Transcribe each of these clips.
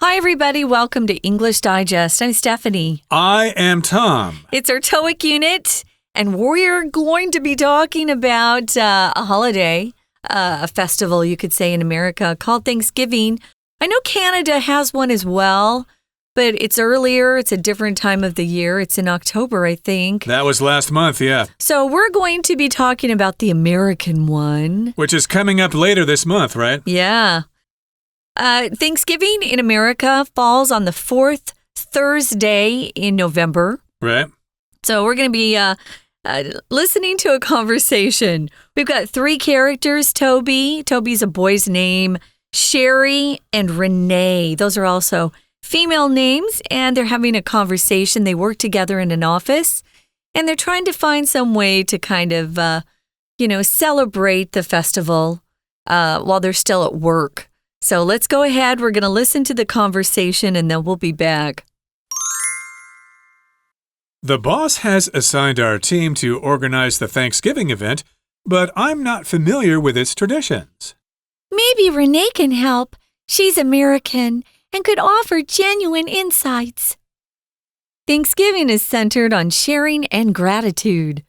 Hi, everybody. Welcome to English Digest. I'm Stephanie. I am Tom. It's our TOEIC unit, and we're going to be talking about a holiday, a festival, you could say, in America called Thanksgiving. I know Canada has one as well, but it's earlier. It's a different time of the year. It's in October, I think. That was last month, yeah. So we're going to be talking about the American one. Which is coming up later this month, right? Yeah. Thanksgiving in America falls on the fourth Thursday in November. Right. So we're going to be listening to a conversation. We've got three characters, Toby. Toby's a boy's name. Sherry and Renee. Those are also female names, and they're having a conversation. They work together in an office, and they're trying to find some way to kind of, celebrate the festival while they're still at work. So let's go ahead. We're going to listen to the conversation, and then we'll be back. The boss has assigned our team to organize the Thanksgiving event, but I'm not familiar with its traditions. Maybe Renee can help. She's American and could offer genuine insights. Thanksgiving is centered on sharing and gratitude.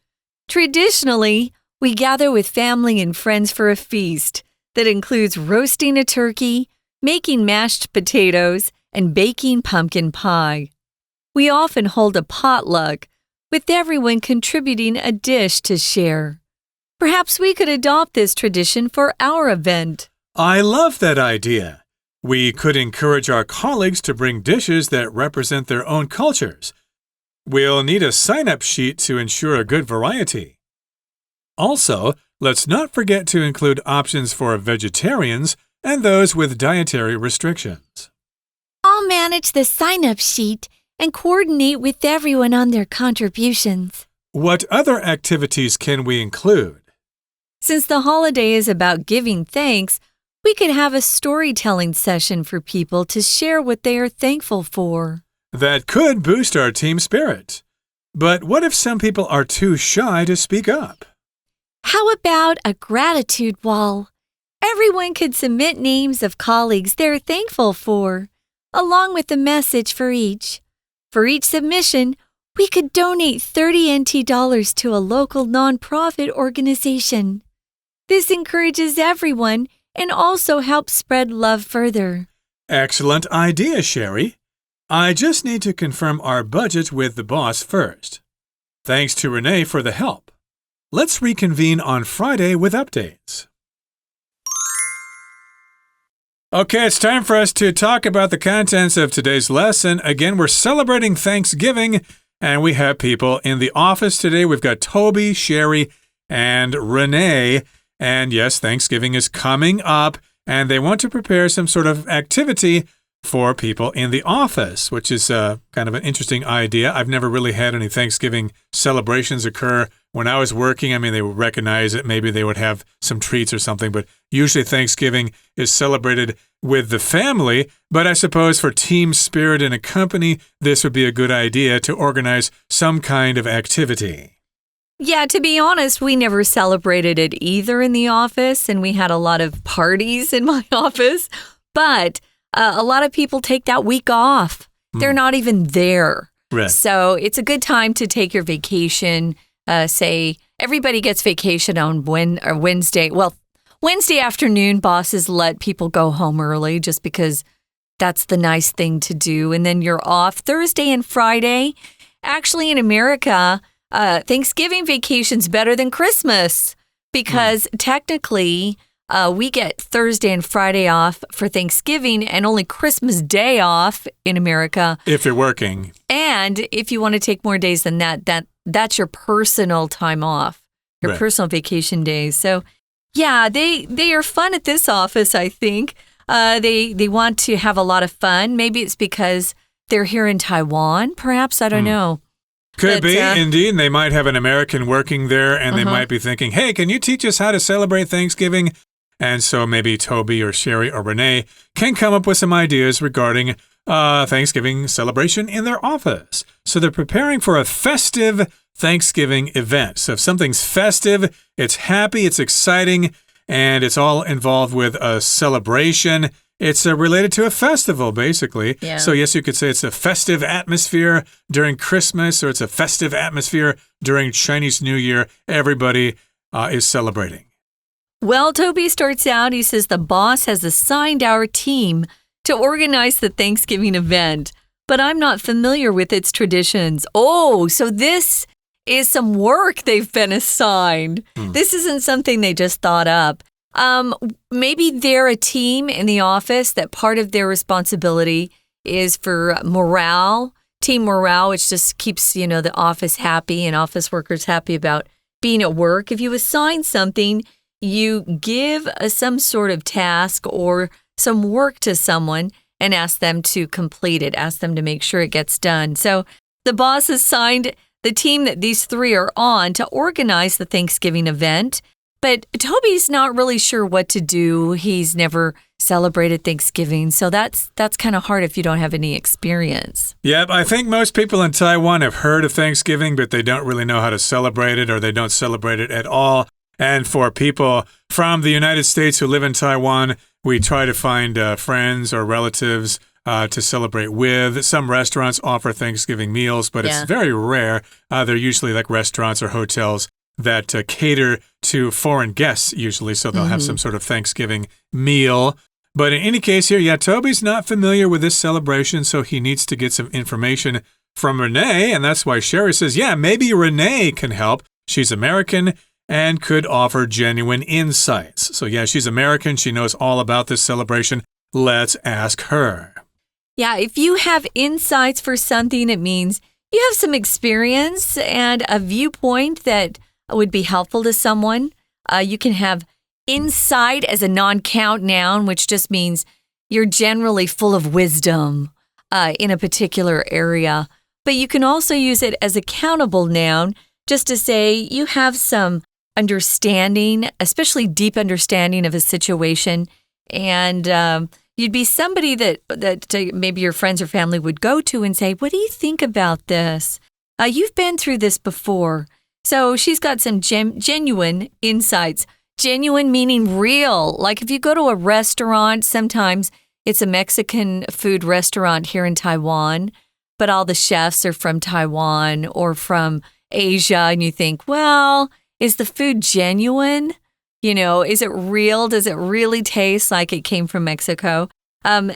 Traditionally, we gather with family and friends for a feast that includes roasting a turkey, making mashed potatoes, and baking pumpkin pie. We often hold a potluck, with everyone contributing a dish to share. Perhaps we could adopt this tradition for our event. I love that idea. We could encourage our colleagues to bring dishes that represent their own cultures. We'll need a sign-up sheet to ensure a good variety. Also, let's not forget to include options for vegetarians and those with dietary restrictions. I'll manage the sign-up sheet and coordinate with everyone on their contributions. What other activities can we include? Since the holiday is about giving thanks, we could have a storytelling session for people to share what they are thankful for. That could boost our team spirit. But what if some people are too shy to speak up? How about a gratitude wall? Everyone could submit names of colleagues they're thankful for, along with a message for each. For each submission, we could donate $30 NT to a local nonprofit organization. This encourages everyone and also helps spread love further. Excellent idea, Sherry. I just need to confirm our budget with the boss first. Thanks to Renee for the help. Let's reconvene on Friday with updates. Okay, it's time for us to talk about the contents of today's lesson. Again, we're celebrating Thanksgiving, and we have people in the office today. We've got Toby, Sherry, and Renee. And yes, Thanksgiving is coming up, and they want to prepare some sort of activity for people in the office, which is kind of an interesting idea. I've never really had any Thanksgiving celebrations occur when I was working. I mean, they would recognize it. Maybe they would have some treats or something, but usually Thanksgiving is celebrated with the family. But I suppose for team spirit in a company, this would be a good idea to organize some kind of activity. Yeah, to be honest, we never celebrated it either in the office, and we had a lot of parties in my office. But a lot of people take that week off. They're not even there. Right. So it's a good time to take your vacation. Say everybody gets vacation on Wednesday. Well, Wednesday afternoon, bosses let people go home early just because that's the nice thing to do. And then you're off Thursday and Friday. Actually, in America, Thanksgiving vacation's better than Christmas because technically we get Thursday and Friday off for Thanksgiving and only Christmas Day off in America. If you're working. And if you want to take more days than that's your personal time off, your personal vacation days. So, yeah, they are fun at this office, I think. They want to have a lot of fun. Maybe it's because they're here in Taiwan, perhaps. I don't know. Could be, indeed. And they might have an American working there, and they might be thinking, hey, can you teach us how to celebrate Thanksgiving? And so maybe Toby or Sherry or Renee can come up with some ideas regarding Thanksgiving celebration in their office. So they're preparing for a festive Thanksgiving event. So if something's festive, it's happy, it's exciting, and it's all involved with a celebration. it's related to a festival, basically. Yeah. So, yes, you could say it's a festive atmosphere during Christmas, or it's a festive atmosphere during Chinese New Year. Everybody is celebrating. Well, Toby starts out, he says the boss has assigned our team to organize the Thanksgiving event, but I'm not familiar with its traditions. Oh, so this is some work they've been assigned. This isn't something they just thought up. Maybe they're a team in the office that part of their responsibility is for morale, team morale, which just keeps, the office happy and office workers happy about being at work. If you assign something, you give some sort of task or some work to someone and ask them to complete it, ask them to make sure it gets done. So the boss assigned the team that these three are on to organize the Thanksgiving event. But Toby's not really sure what to do. He's never celebrated Thanksgiving, so that's kind of hard if you don't have any experience. Yep, I think most people in Taiwan have heard of Thanksgiving, but they don't really know how to celebrate it, or they don't celebrate it at all. And for people from the United States who live in Taiwan, we try to find friends or relatives to celebrate with. Some restaurants offer Thanksgiving meals, but it's very rare. They're usually like restaurants or hotels that cater to foreign guests usually, so they'll have some sort of Thanksgiving meal. But in any case here, Toby's not familiar with this celebration, so he needs to get some information from Renee, and that's why Sherry says, maybe Renee can help. She's American and could offer genuine insights. So she's American. She knows all about this celebration. Let's ask her. Yeah, if you have insights for something, it means you have some experience and a viewpoint that would be helpful to someone. You can have insight as a non-count noun, which just means you're generally full of wisdom in a particular area. But you can also use it as a countable noun, just to say you have some understanding, especially deep understanding of a situation. And you'd be somebody that maybe your friends or family would go to and say, what do you think about this? You've been through this before. So she's got some genuine insights. Genuine meaning real. Like if you go to a restaurant, sometimes it's a Mexican food restaurant here in Taiwan, but all the chefs are from Taiwan or from Asia, and you think, well, is the food genuine? Is it real? Does it really taste like it came from Mexico?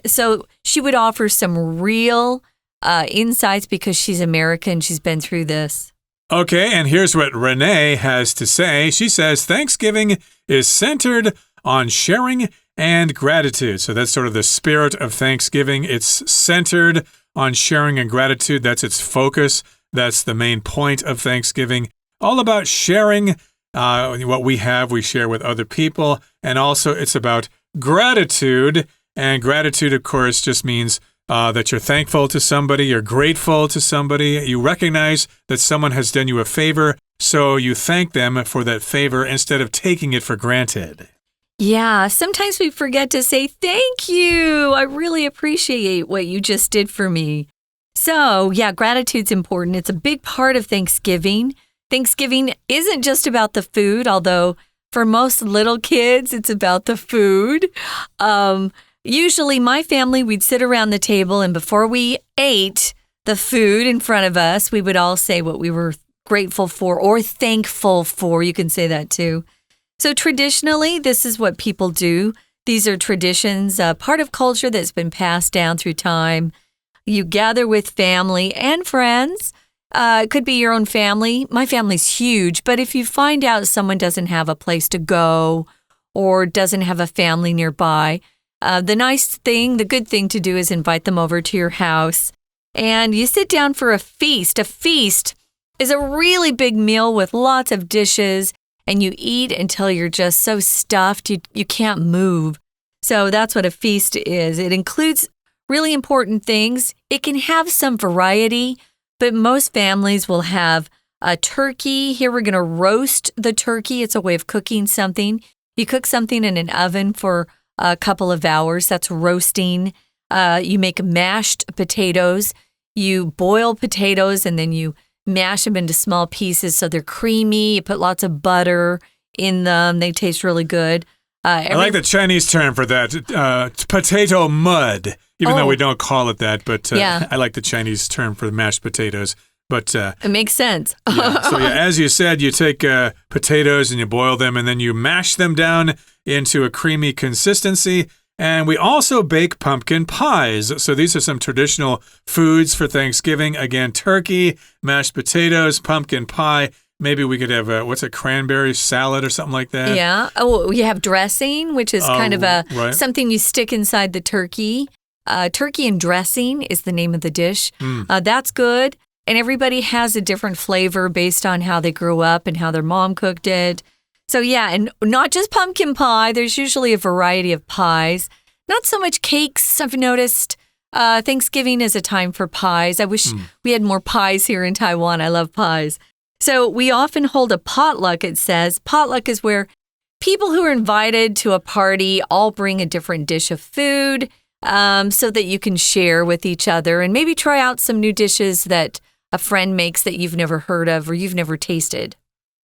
So she would offer some real insights because she's American. She's been through this. Okay, and here's what Renee has to say. She says, Thanksgiving is centered on sharing and gratitude. So that's sort of the spirit of Thanksgiving. It's centered on sharing and gratitude. That's its focus. That's the main point of Thanksgiving. All about sharing what we have, we share with other people. And also it's about gratitude. And gratitude, of course, just means that you're thankful to somebody, you're grateful to somebody, you recognize that someone has done you a favor, so you thank them for that favor instead of taking it for granted. Yeah, sometimes we forget to say thank you. I really appreciate what you just did for me. So, gratitude's important. It's a big part of Thanksgiving. Thanksgiving isn't just about the food, although for most little kids, it's about the food. Usually, my family, we'd sit around the table, and before we ate the food in front of us, we would all say what we were grateful for or thankful for. You can say that too. So traditionally, this is what people do. These are traditions, part of culture that's been passed down through time. You gather with family and friends. It could be your own family. My family's huge, but if you find out someone doesn't have a place to go or doesn't have a family nearby, the good thing to do is invite them over to your house. And you sit down for a feast. A feast is a really big meal with lots of dishes, and you eat until you're just so stuffed you can't move. So that's what a feast is. It includes really important things. It can have some variety, but most families will have a turkey. Here we're going to roast the turkey. It's a way of cooking something. You cook something in an oven for a couple of hours. That's roasting. You make mashed potatoes. You boil potatoes and then you mash them into small pieces so they're creamy. You put lots of butter in them. They taste really good. I like the Chinese term for that, potato mud, even though we don't call it that. But I like the Chinese term for mashed potatoes. But it makes sense. So as you said, you take potatoes and you boil them, and then you mash them down into a creamy consistency. And we also bake pumpkin pies. So these are some traditional foods for Thanksgiving. Again, turkey, mashed potatoes, pumpkin pie. Maybe we could have a cranberry salad or something like that. Yeah. Oh, you have dressing, which is kind of something you stick inside the turkey. Turkey and dressing is the name of the dish. That's good. And everybody has a different flavor based on how they grew up and how their mom cooked it. So and not just pumpkin pie. There's usually a variety of pies. Not so much cakes, I've noticed. Thanksgiving is a time for pies. I wish we had more pies here in Taiwan. I love pies. So we often hold a potluck, it says. Potluck is where people who are invited to a party all bring a different dish of food so that you can share with each other and maybe try out some new dishes that a friend makes that you've never heard of or you've never tasted.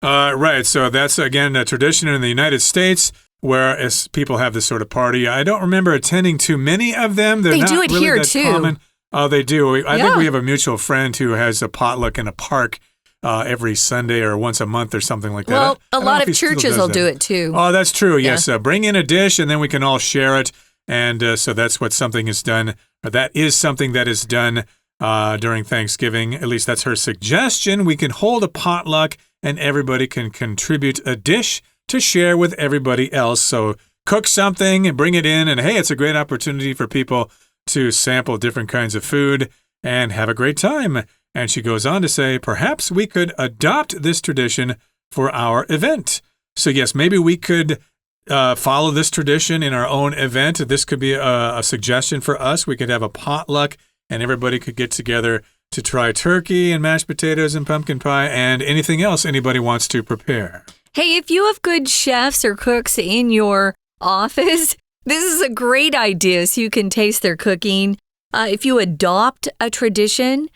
Right. So that's, again, a tradition in the United States where as people have this sort of party. I don't remember attending too many of them. They do it really here, that too. Common. Oh, they do. I think we have a mutual friend who has a potluck in a park every Sunday or once a month or something like that. Well, a lot of churches will do it too. Oh, that's true. Yes. Bring in a dish and then we can all share it. And so that's what something is done. Or that is something that is done during Thanksgiving. At least that's her suggestion. We can hold a potluck and everybody can contribute a dish to share with everybody else. So cook something and bring it in. And hey, it's a great opportunity for people to sample different kinds of food and have a great time. And she goes on to say, perhaps we could adopt this tradition for our event. So yes, maybe we could follow this tradition in our own event. This could be a suggestion for us. We could have a potluck and everybody could get together to try turkey and mashed potatoes and pumpkin pie and anything else anybody wants to prepare. Hey, if you have good chefs or cooks in your office, this is a great idea so you can taste their cooking. If you adopt a tradition,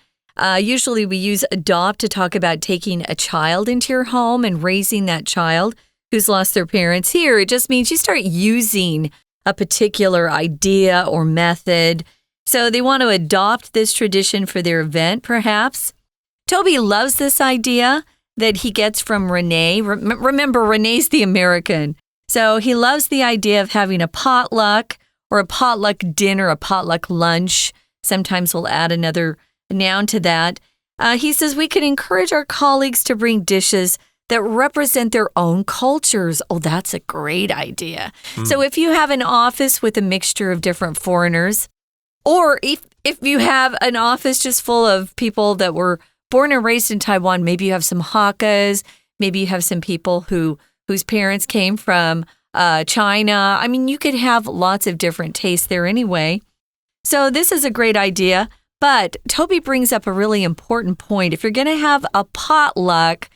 usually we use adopt to talk about taking a child into your home and raising that child who's lost their parents. Here, it just means you start using a particular idea or method. So they want to adopt this tradition for their event, perhaps. Toby loves this idea that he gets from Renee. Remember, Renee's the American. So he loves the idea of having a potluck or a potluck dinner, a potluck lunch. Sometimes we'll add another noun to that. He says we could encourage our colleagues to bring dishes that represent their own cultures. Oh, that's a great idea. So if you have an office with a mixture of different foreigners, or if you have an office just full of people that were born and raised in Taiwan, maybe you have some Hakkas, maybe you have some people whose parents came from China. I mean, you could have lots of different tastes there anyway. So this is a great idea. But Toby brings up a really important point. If you're going to have a potluck,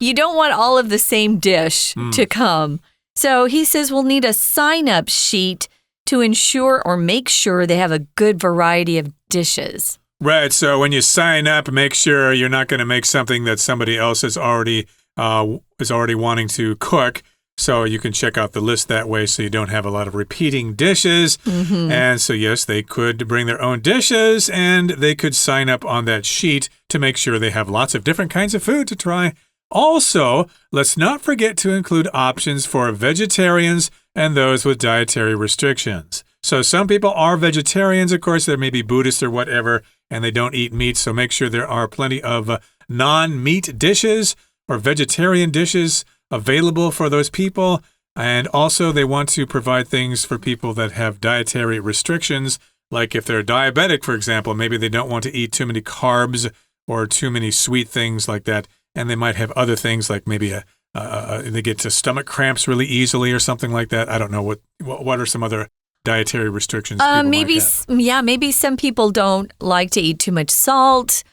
you don't want all of the same dish to come. So he says we'll need a sign-up sheet to ensure or make sure they have a good variety of dishes. Right. So when you sign up, make sure you're not going to make something that somebody else is already wanting to cook. So you can check out the list that way so you don't have a lot of repeating dishes. And so, yes, they could bring their own dishes and they could sign up on that sheet to make sure they have lots of different kinds of food to try. Also, let's not forget to include options for vegetarians and those with dietary restrictions. So some people are vegetarians, of course, they may be Buddhist or whatever, and they don't eat meat. So make sure there are plenty of non-meat dishes or vegetarian dishes available for those people. And also they want to provide things for people that have dietary restrictions, like if they're diabetic, for example, maybe they don't want to eat too many carbs or too many sweet things like that. And they might have other things like maybe they get to stomach cramps really easily or something like that. I don't know what are some other dietary restrictions people maybe might have. Maybe some people don't like to eat too much salt,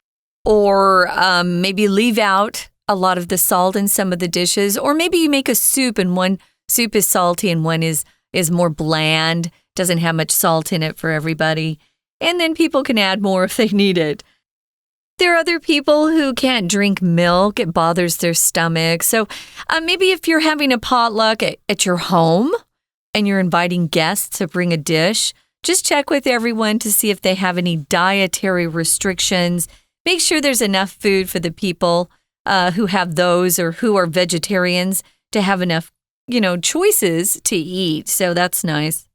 or maybe leave out a lot of the salt in some of the dishes, or maybe you make a soup and one soup is salty and one is more bland, doesn't have much salt in it for everybody, and then people can add more if they need it. There are other people who can't drink milk. It bothers their stomach. So maybe if you're having a potluck at your home and you're inviting guests to bring a dish, just check with everyone to see if they have any dietary restrictions. Make sure there's enough food for the people who have those or who are vegetarians to have enough, choices to eat. So that's nice.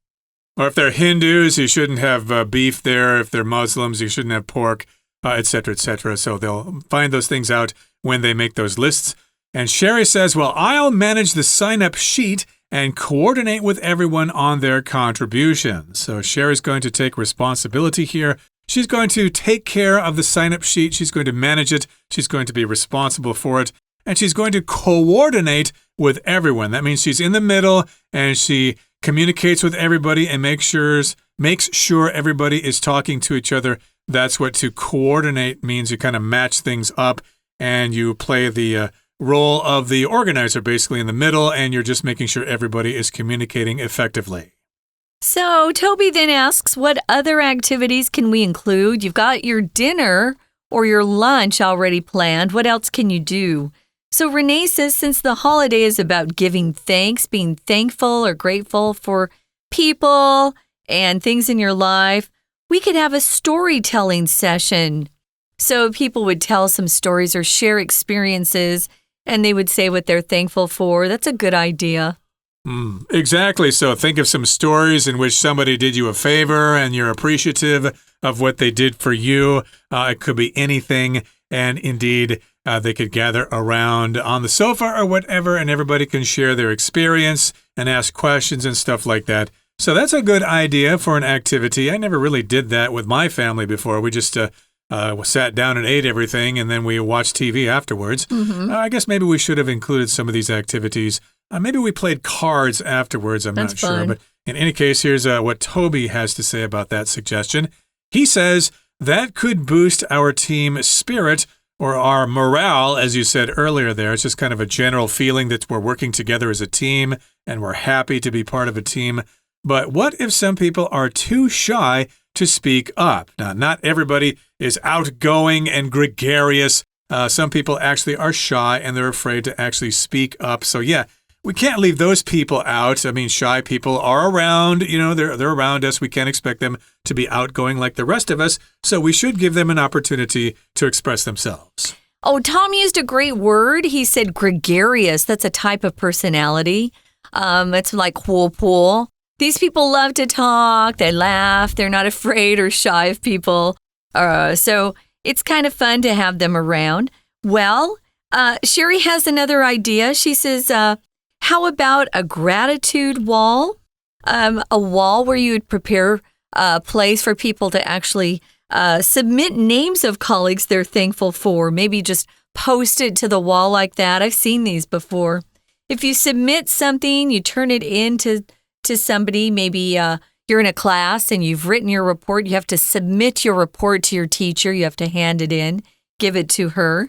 Or if they're Hindus, you shouldn't have beef there. If they're Muslims, you shouldn't have pork, etc., etc. So they'll find those things out when they make those lists. And Sherry says, well, I'll manage the sign-up sheet and coordinate with everyone on their contributions. So Sherry's going to take responsibility here. She's going to take care of the sign-up sheet. She's going to manage it. She's going to be responsible for it. And she's going to coordinate with everyone. That means she's in the middle and she communicates with everybody and makes sure everybody is talking to each other. That's what to coordinate means. You kind of match things up and you play the role of the organizer basically in the middle, and you're just making sure everybody is communicating effectively. So Toby then asks, what other activities can we include? You've got your dinner or your lunch already planned. What else can you do? So Renee says, since the holiday is about giving thanks, being thankful or grateful for people and things in your life, we could have a storytelling session. So people would tell some stories or share experiences, and they would say what they're thankful for. That's a good idea. Exactly. So think of some stories in which somebody did you a favor and you're appreciative of what they did for you. It could be anything. And indeed, they could gather around on the sofa or whatever, and everybody can share their experience and ask questions and stuff like that. So that's a good idea for an activity. I never really did that with my family before. We just sat down and ate everything, and then we watched TV afterwards. I guess maybe we should have included some of these activities. Maybe we played cards afterwards. I'm not sure. But in any case, here's what Toby has to say about that suggestion. He says that could boost our team spirit or our morale, as you said earlier there. It's just kind of a general feeling that we're working together as a team and we're happy to be part of a team. But what if some people are too shy to speak up? Now, not everybody is outgoing and gregarious. Some people actually are shy and they're afraid to actually speak up. So yeah, we can't leave those people out. I mean, shy people are around, they're around us. We can't expect them to be outgoing like the rest of us. So we should give them an opportunity to express themselves. Oh, Tom used a great word. He said gregarious. That's a type of personality. It's like whirlpool. These people love to talk. They laugh. They're not afraid or shy of people. So it's kind of fun to have them around. Well, Sherry has another idea. She says, how about a gratitude wall? A wall where you would prepare a place for people to actually submit names of colleagues they're thankful for. Maybe just post it to the wall like that. I've seen these before. If you submit something, you turn it in to somebody. Maybe you're in a class and you've written your report. You have to submit your report to your teacher. You have to hand it in, give it to her.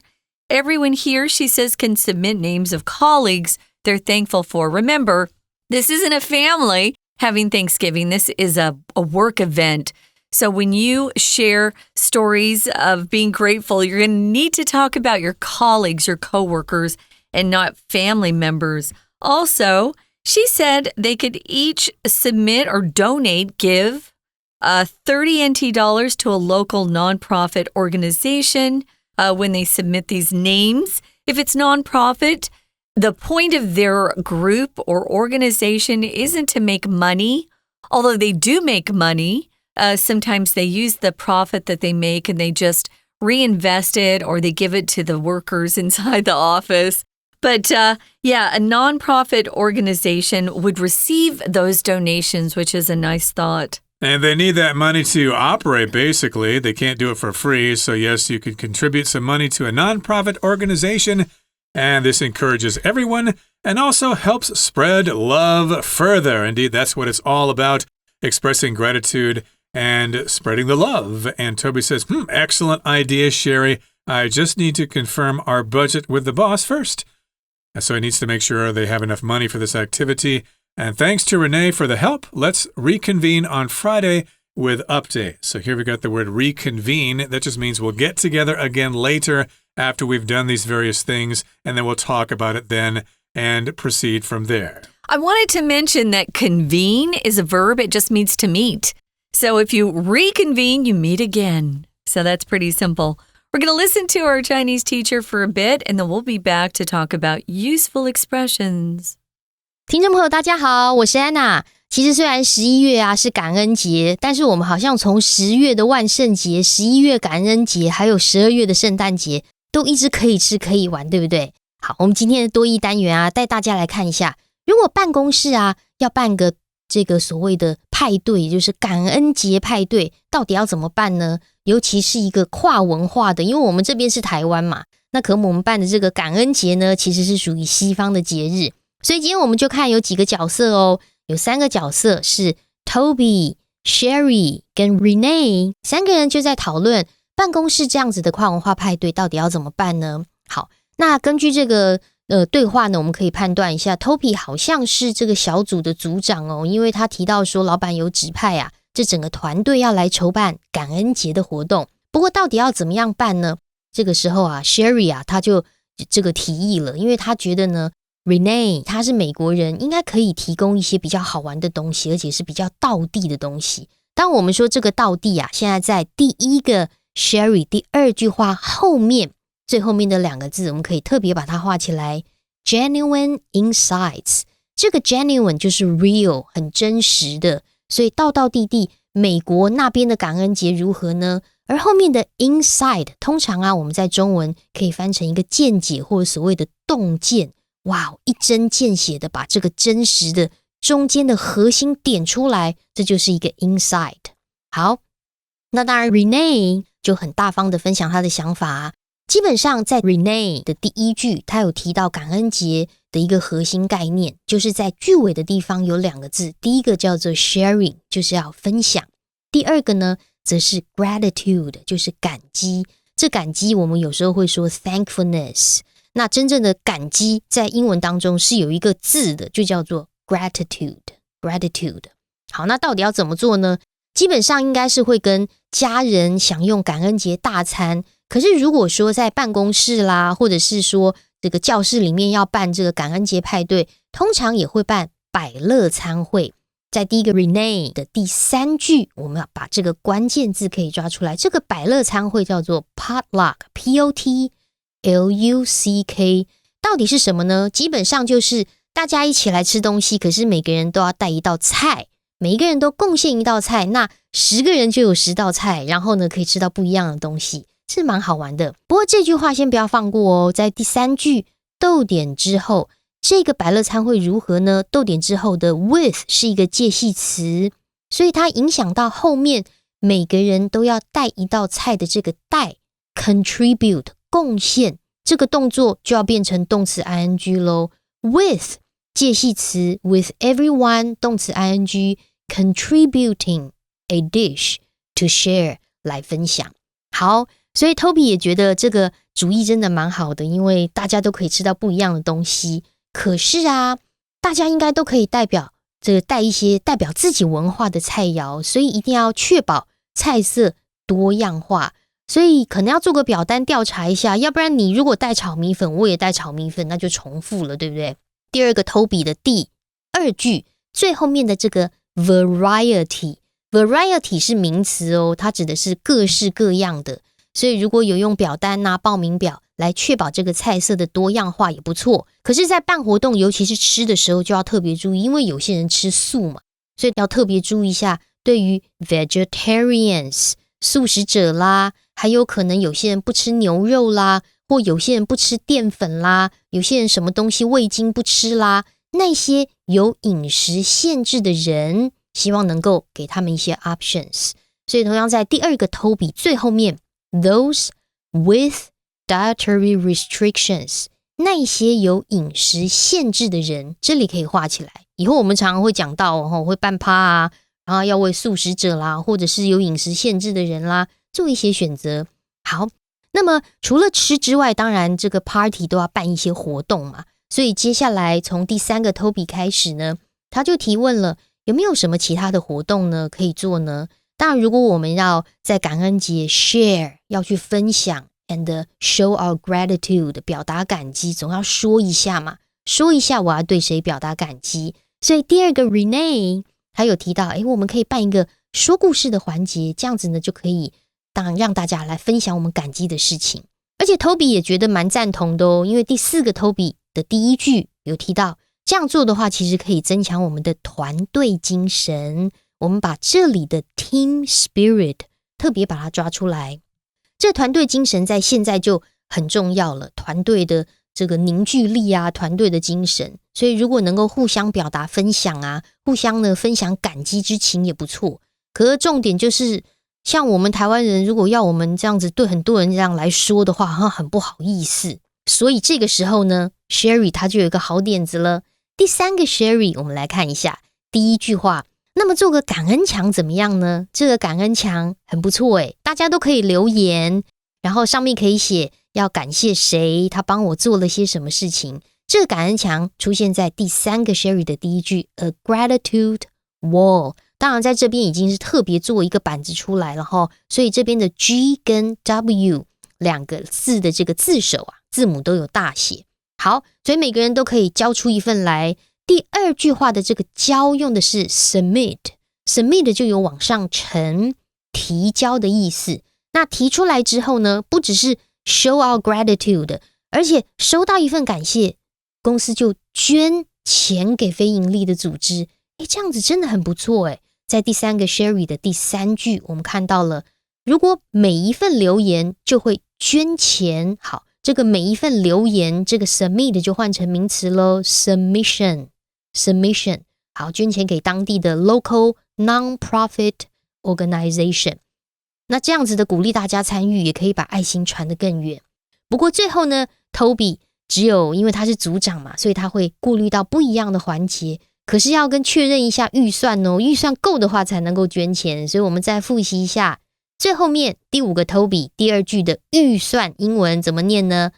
Everyone here, she says, can submit names of colleagues they're thankful for. Remember, this isn't a family having Thanksgiving. This is a work event. So when you share stories of being grateful, you're going to need to talk about your colleagues, your coworkers, and not family members. Also, she said they could each submit or give $30 NT to a local nonprofit organization when they submit these names. If it's nonprofit, the point of their group or organization isn't to make money, although they do make money. Sometimes they use the profit that they make and they just reinvest it or they give it to the workers inside the office. But a nonprofit organization would receive those donations, which is a nice thought. And they need that money to operate, basically. They can't do it for free. So yes, you could contribute some money to a nonprofit organization. And this encourages everyone and also helps spread love further. Indeed, that's what it's all about, expressing gratitude and spreading the love. And Toby says, excellent idea, Sherry. I just need to confirm our budget with the boss first. So he needs to make sure they have enough money for this activity. And thanks to Renee for the help. Let's reconvene on Friday with updates. So here we got the word reconvene. That just means we'll get together again later after we've done these various things, and then we'll talk about it then and proceed from there. I wanted to mention that convene is a verb. It just means to meet. So if you reconvene, you meet again. So that's pretty simple. We're going to listen to our Chinese teacher for a bit, and then we'll be back to talk about useful expressions. 听众朋友大家好，我是安娜。其实虽然11月啊是感恩节，但是我们好像从10月的万圣节、11月感恩节，还有12月的圣诞节，都一直可以吃可以玩，对不对？好，我们今天的多益单元啊，带大家来看一下，如果办公室啊要办个这个所谓的派对，也就是感恩节派对，到底要怎么办呢？尤其是一个跨文化的，因为我们这边是台湾嘛，那可我们办的这个感恩节呢，其实是属于西方的节日，所以今天我们就看有几个角色哦，有3个角色是 Toby、Sherry 跟 Renee， 3个人就在讨论办公室这样子的跨文化派对到底要怎么办呢？好，那根据这个对话呢，我们可以判断一下 Toby 好像是这个小组的组长哦，因为他提到说老板有指派啊，这整个团队要来筹办感恩节的活动。不过到底要怎么样办呢？这个时候啊 Sherry 啊他就这个提议了，因为他觉得呢 Renee 他是美国人，应该可以提供一些比较好玩的东西，而且是比较道地的东西。当我们说这个道地啊，现在在第一个 Sherry 第2句话后面最后面的2个字，我们可以特别把它画起来 Genuine insights。 这个 genuine 就是 real 很真实的，所以道道地地美国那边的感恩节如何呢？而后面的 insight 通常啊我们在中文可以翻成一个见解或者所谓的洞见，哇，一针见血的把这个真实的中间的核心点出来，这就是一个 insight。 好，那当然 Renee 就很大方的分享他的想法啊。基本上在 Renee 的第1句，他有提到感恩节的一个核心概念，就是在句尾的地方有2个字，第一个叫做 sharing， 就是要分享，第2个呢则是 gratitude， 就是感激。这感激我们有时候会说 thankfulness， 那真正的感激在英文当中是有一个字的，就叫做 gratitude。 好，那到底要怎么做呢？基本上应该是会跟家人享用感恩节大餐，可是如果说在办公室啦，或者是说这个教室里面要办这个感恩节派对，通常也会办百乐餐会。在第一个 Renee 的第3句，我们要把这个关键字可以抓出来，这个百乐餐会叫做 potluck， P-O-T-L-U-C-K， 到底是什么呢？基本上就是大家一起来吃东西，可是每个人都要带一道菜，每一个人都贡献一道菜，那10个人就有10道菜，然后呢可以吃到不一样的东西，是蛮好玩的。不过这句话先不要放过哦，在第3句逗点之后，这个百乐餐会如何呢？逗点之后的 with 是一个介系词，所以它影响到后面每个人都要带一道菜的这个带 contribute 贡献，这个动作就要变成动词 ing 咯。 with 介系词 with everyone 动词 ing contributing a dish to share 来分享。好，所以 Toby 也觉得这个主意真的蛮好的，因为大家都可以吃到不一样的东西。可是啊，大家应该都可以带一些代表自己文化的菜肴，所以一定要确保菜色多样化。所以可能要做个表单调查一下，要不然你如果带炒米粉，我也带炒米粉，那就重复了，对不对？第2个 Toby 的第2句最后面的这个 variety 是名词哦，它指的是各式各样的，所以如果有用表单啊报名表来确保这个菜色的多样化也不错。可是在办活动尤其是吃的时候就要特别注意，因为有些人吃素嘛，所以要特别注意一下，对于 vegetarians 素食者啦，还有可能有些人不吃牛肉啦，或有些人不吃淀粉啦，有些人什么东西味精不吃啦，那些有饮食限制的人，希望能够给他们一些 options。 所以同样在第2个 Toby 最后面 those with dietary restrictions， 那些有饮食限制的人，这里可以画起来。以后我们常常会讲到会办趴啊，然后要为素食者啦，或者是有饮食限制的人啦做一些选择。好，那么除了吃之外，当然这个 party 都要办一些活动嘛，所以接下来从第3个 Toby 开始呢，他就提问了，有没有什么其他的活动呢可以做呢？当然如果我们要在感恩节 share 要去分享 and show our gratitude 表达感激，总要说一下嘛，说一下我要对谁表达感激。所以第二个 Renee 他有提到，我们可以办一个说故事的环节，这样子呢就可以让大家来分享我们感激的事情。而且 Toby 也觉得蛮赞同的哦，因为第4个 Toby 的第一句有提到，这样做的话其实可以增强我们的团队精神。我们把这里的 team spirit 特别把它抓出来，这团队精神在现在就很重要了，团队的这个凝聚力啊，团队的精神。所以如果能够互相表达分享啊，互相呢分享感激之情也不错。可是重点就是像我们台湾人，如果要我们这样子对很多人这样来说的话，好像很不好意思。所以这个时候呢 Sherry 他就有一个好点子了。第3个 Sherry 我们来看一下第一句话，那么做个感恩墙怎么样呢？这个感恩墙很不错大家都可以留言，然后上面可以写要感谢谁，他帮我做了些什么事情。这个感恩墙出现在第3个 Sherry 的第一句 A gratitude wall， 当然在这边已经是特别做一个板子出来了齁，所以这边的 G 跟 W 两个字的这个字首啊，字母都有大写。好，所以每个人都可以交出一份来。第2句话的这个交用的是 submit 就有往上呈提交的意思。那提出来之后呢，不只是 show our gratitude， 而且收到一份感谢，公司就捐钱给非盈利的组织。这样子真的很不错在第3个 Sherry 的第3句我们看到了，如果每一份留言就会捐钱。好，这个每一份留言，这个 submit 就换成名词咯， submission。好，捐钱给当地的 local non-profit organization。 那这样子的鼓励大家参与，也可以把爱心传得更远。不过最后呢 Toby 只有因为他是组长嘛，所以他会顾虑到不一样的环节，可是要跟确认一下预算哦，预算够的话才能够捐钱。所以我们再复习一下最后面第5个 Toby 第2句的预算英文怎么念呢？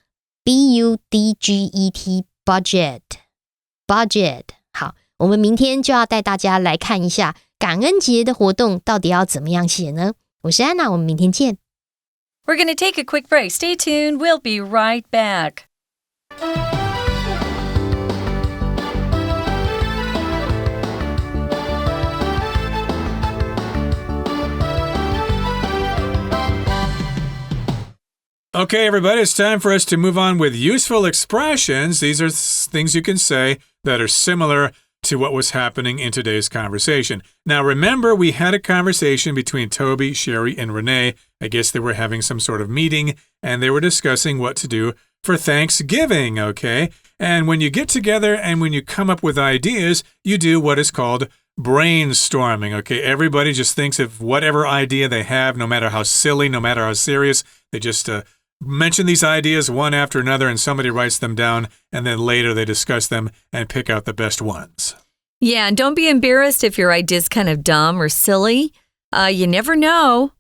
budget budget。 好，我们明天就要带大家来看一下感恩节的活动到底要怎么样写呢？我是安娜，我们明天见。 We're going to take a quick break. Stay tuned. We'll be right back. Okay, everybody, it's time for us to move on with useful expressions. These are things you can say that are similar to what was happening in today's conversation. Now, remember, we had a conversation between Toby, Sherry, and Renee. I guess they were having some sort of meeting, and they were discussing what to do for Thanksgiving, okay? And when you get together and when you come up with ideas, you do what is called brainstorming, okay? Everybody just thinks of whatever idea they have, no matter how silly, no matter how serious. They just mention these ideas one after another, and somebody writes them down, and then later they discuss them and pick out the best ones. Yeah, and don't be embarrassed if your idea's kind of dumb or silly. You never know.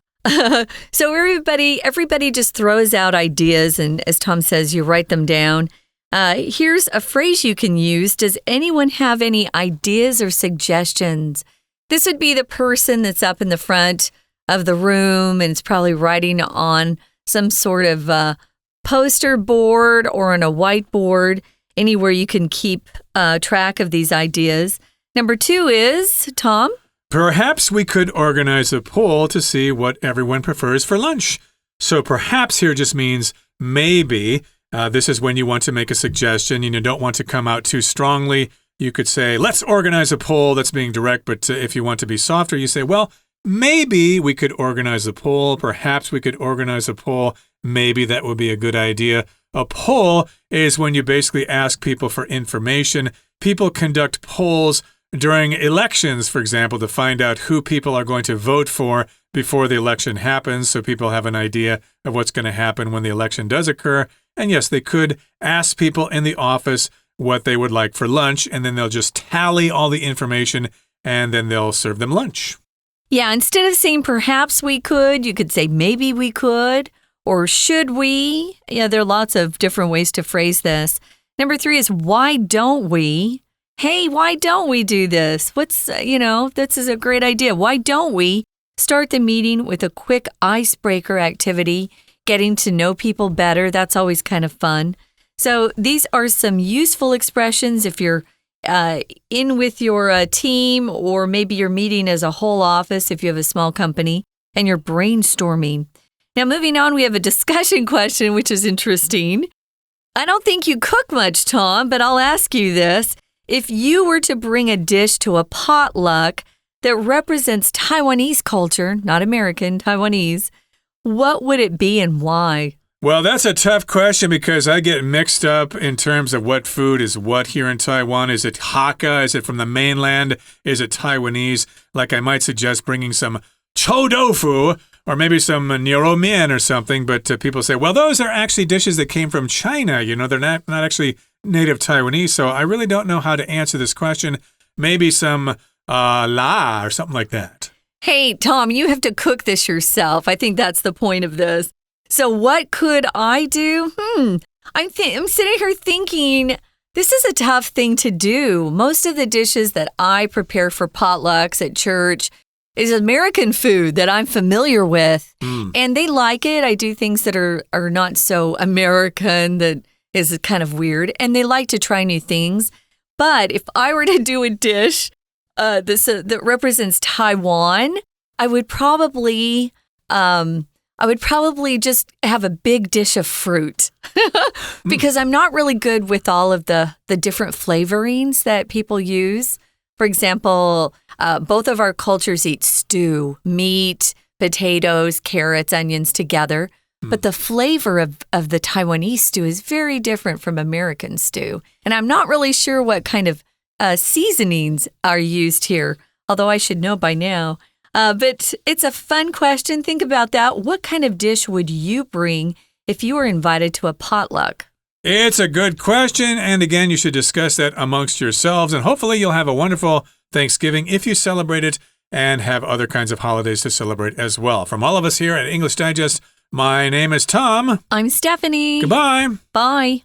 So everybody just throws out ideas, and as Tom says, you write them down. Here's a phrase you can use. Does anyone have any ideas or suggestions? This would be the person that's up in the front of the room, and it's probably writing on some sort of poster board or on a whiteboard, anywhere you can keep track of these ideas. Number 2 is, Tom? Perhaps we could organize a poll to see what everyone prefers for lunch. So perhaps here just means maybe. This is when you want to make a suggestion and you don't want to come out too strongly. You could say, let's organize a poll. That's being direct. But if you want to be softer, you say, well, maybe we could organize a poll. Perhaps we could organize a poll. Maybe that would be a good idea. A poll is when you basically ask people for information. People conduct polls during elections, for example, to find out who people are going to vote for before the election happens, so people have an idea of what's going to happen when the election does occur. And yes, they could ask people in the office what they would like for lunch, and then they'll just tally all the information, and then they'll serve them lunch. Yeah, instead of saying perhaps we could, you could say maybe we could, or should we? Yeah, there are lots of different ways to phrase this. Number 3 is why don't we? Hey, why don't we do this? This is a great idea. Why don't we start the meeting with a quick icebreaker activity, getting to know people better? That's always kind of fun. So these are some useful expressions if you're in with your team, or maybe you're meeting as a whole office if you have a small company and you're brainstorming. Now, moving on, we have a discussion question, which is interesting. I don't think you cook much, Tom, but I'll ask you this. If you were to bring a dish to a potluck that represents Taiwanese culture, not American, Taiwanese, what would it be and why? Well, that's a tough question because I get mixed up in terms of what food is what here in Taiwan. Is it Hakka? Is it from the mainland? Is it Taiwanese? Like I might suggest bringing some chou tofu or maybe some niero mian or something. But people say, well, those are actually dishes that came from China. You know, they're not actually native Taiwanese. So I really don't know how to answer this question. Maybe some la or something like that. Hey, Tom, you have to cook this yourself. I think that's the point of this. So what could I do? I'm sitting here thinking, this is a tough thing to do. Most of the dishes that I prepare for potlucks at church is American food that I'm familiar with. And they like it. I do things that are not so American, that is kind of weird. And they like to try new things. But if I were to do a dish that represents Taiwan, I would probably just have a big dish of fruit because I'm not really good with all of the different flavorings that people use. For example, both of our cultures eat stew, meat, potatoes, carrots, onions together. But the flavor of the Taiwanese stew is very different from American stew. And I'm not really sure what kind of seasonings are used here, although I should know by now. But it's a fun question. Think about that. What kind of dish would you bring if you were invited to a potluck? It's a good question. And again, you should discuss that amongst yourselves. And hopefully you'll have a wonderful Thanksgiving if you celebrate it and have other kinds of holidays to celebrate as well. From all of us here at English Digest, my name is Tom. I'm Stephanie. Goodbye. Bye.